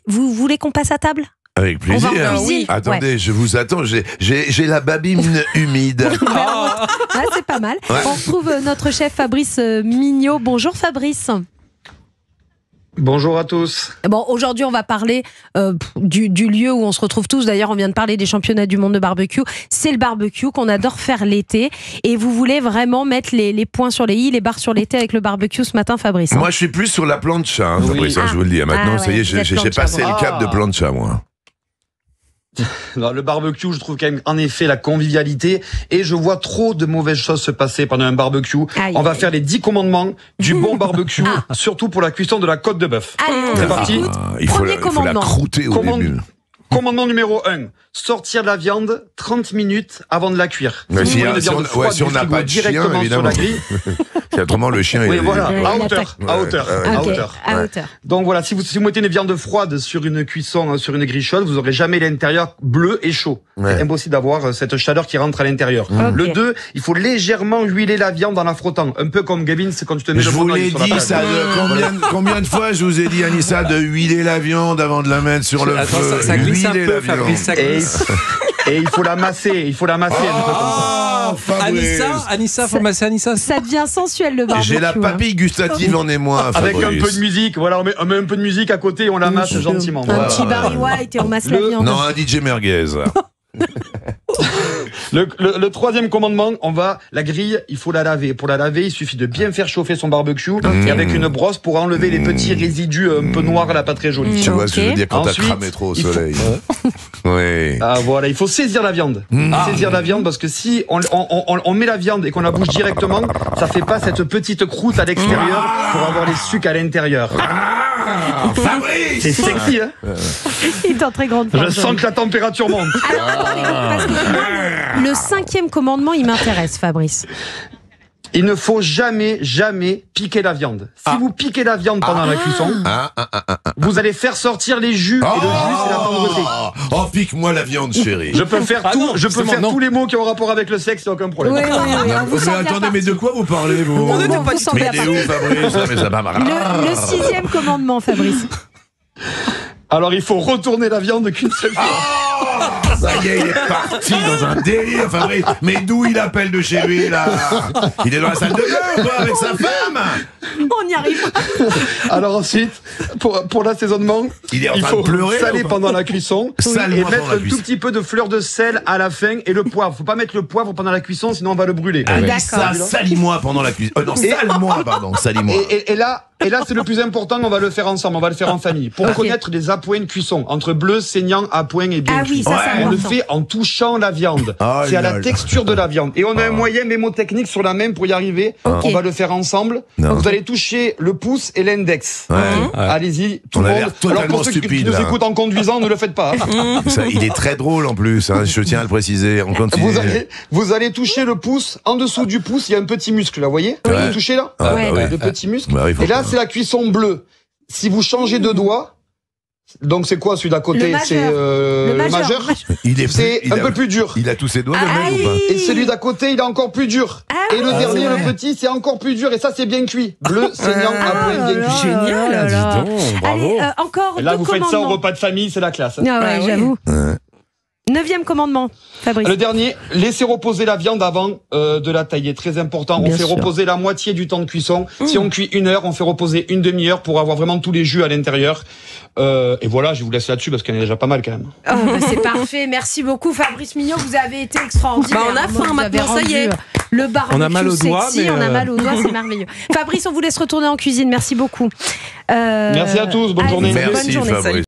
Vous voulez qu'on passe à table ? Avec plaisir. On va en cuisine. Attendez, je vous attends. J'ai la babine humide. C'est pas mal. Ouais. On retrouve notre chef Fabrice Mignot. Bonjour Fabrice. Bonjour à tous. Bon, aujourd'hui, on va parler du lieu où on se retrouve tous. D'ailleurs, on vient de parler des championnats du monde de barbecue. C'est le barbecue qu'on adore faire l'été. Et vous voulez vraiment mettre les points sur les i, les barres sur les t avec le barbecue ce matin, Fabrice. Moi, je suis plus sur la plancha, Fabrice, je vous le dis. Maintenant, ça y est, j'ai passé le cap de plancha, moi. Le barbecue, je trouve quand même en effet la convivialité et je vois trop de mauvaises choses se passer pendant un barbecue. On va faire les 10 commandements du bon barbecue, surtout pour la cuisson de la côte de bœuf. C'est parti. Il faut la croûter au début. Commandement numéro 1, sortir de la viande 30 minutes avant de la cuire. Si on n'a pas de chien, évidemment. Autrement, le chien est... voilà, à hauteur. Donc voilà, si vous mettez une viande froide sur une cuisson, sur une grille chaude, vous n'aurez jamais l'intérieur bleu et chaud. C'est impossible d'avoir cette chaleur qui rentre à l'intérieur. Le 2, il faut légèrement huiler la viande en la frottant. Un peu comme Gavin, c'est quand tu te mets le vous l'ai dit, ça. Combien de fois je vous ai dit, Anissa, de huiler la viande avant de la mettre sur le feu. Ça glisse un peu, Fabrice. Et il faut la masser, Anissa, faut masser Anissa. Ça devient sensuel le barbecue. J'ai la papille gustative en émoi, Avec un peu de musique, voilà, on met un peu de musique à côté et on la masse gentiment. Un petit Barry White et on masse la viande. Non, un DJ merguez. Le troisième commandement, la grille, il faut la laver. Pour la laver, il suffit de bien faire chauffer son barbecue et avec une brosse pour enlever les petits résidus un peu noirs là, pas très jolis. Tu vois ce que je veux dire quand t'as cramé trop au soleil. Oui. Voilà, il faut saisir la viande. Saisir la viande parce que si on met la viande et qu'on la bouge directement, ça fait pas cette petite croûte à l'extérieur pour avoir les sucs à l'intérieur. C'est sexy, hein? Il est en très grande forme. Je sens que la température monte. Alors attendez, parce que le 5e commandement, il m'intéresse, Fabrice. Il ne faut jamais piquer la viande. Si vous piquez la viande pendant la cuisson, vous allez faire sortir les jus. Et le jus, c'est la tendreté. Pique-moi la viande, chérie. Je peux faire tous les mots qui ont rapport avec le sexe, il n'y a aucun problème. Mais attendez, mais de quoi vous parlez, vous? On n'était pas Mais il est où, Fabrice? Mais ça va marrer. Le 6e commandement, Fabrice. Alors, il faut retourner la viande qu'une seule fois. Ça y est, il est parti dans un délire, Fabrice. Mais d'où il appelle de chez lui, là? Il est dans la salle de bain, quoi, avec sa femme. On y arrive. Alors ensuite, pour l'assaisonnement, il faut saler pendant la cuisson et mettre un tout petit peu de fleur de sel à la fin et le poivre. Faut pas mettre le poivre pendant la cuisson, sinon on va le brûler. Ça, salis-moi pendant la cuisson. Non, sale-moi, pardon, salis-moi. Et là, c'est le plus important, on va le faire ensemble, on va le faire en famille. Pour connaître les appoints de cuisson, entre bleu, saignant, appoint et bien cuit. On le fait en touchant la viande. C'est à la texture de la viande. Et on a un moyen mémotechnique sur la main pour y arriver. On va le faire ensemble. Vous allez toucher le pouce et l'index. Allez-y, tout le monde. Alors pour ceux qui nous écoutent en conduisant, ne le faites pas. Il est très drôle en plus, je tiens à le préciser. On continue. Vous allez toucher le pouce, en dessous du pouce, il y a un petit muscle, là, vous voyez? Vous touchez là? Le petit muscle. Et là, c'est la cuisson bleue. Si vous changez de doigt, donc c'est quoi celui d'à côté? C'est le majeur. C'est un peu plus dur. Il a tous ses doigts le mec ou pas? Et celui d'à côté, il est encore plus dur. Et le dernier, le petit, c'est encore plus dur. Et ça, c'est bien cuit. Bleu, saignant, appoint, bien cuit. Génial, dis donc, bravo. Allez, encore et là, vous faites ça au repas de famille, c'est la classe. J'avoue. 9e commandement, Fabrice. Le dernier, laissez reposer la viande avant de la tailler. Très important. On fait reposer la moitié du temps de cuisson. Si on cuit 1 heure, on fait reposer une demi-heure pour avoir vraiment tous les jus à l'intérieur. Et voilà, je vous laisse là-dessus parce qu'il y en a déjà pas mal quand même. C'est parfait. Merci beaucoup, Fabrice Mignot. Vous avez été extraordinaire. On a faim maintenant, ça y est. Le barbecue, on a mal aux doigts, sexy, on a mal aux doigts, c'est merveilleux. Fabrice, on vous laisse retourner en cuisine. Merci beaucoup. Merci à tous. Bonne journée. Merci, Fabrice.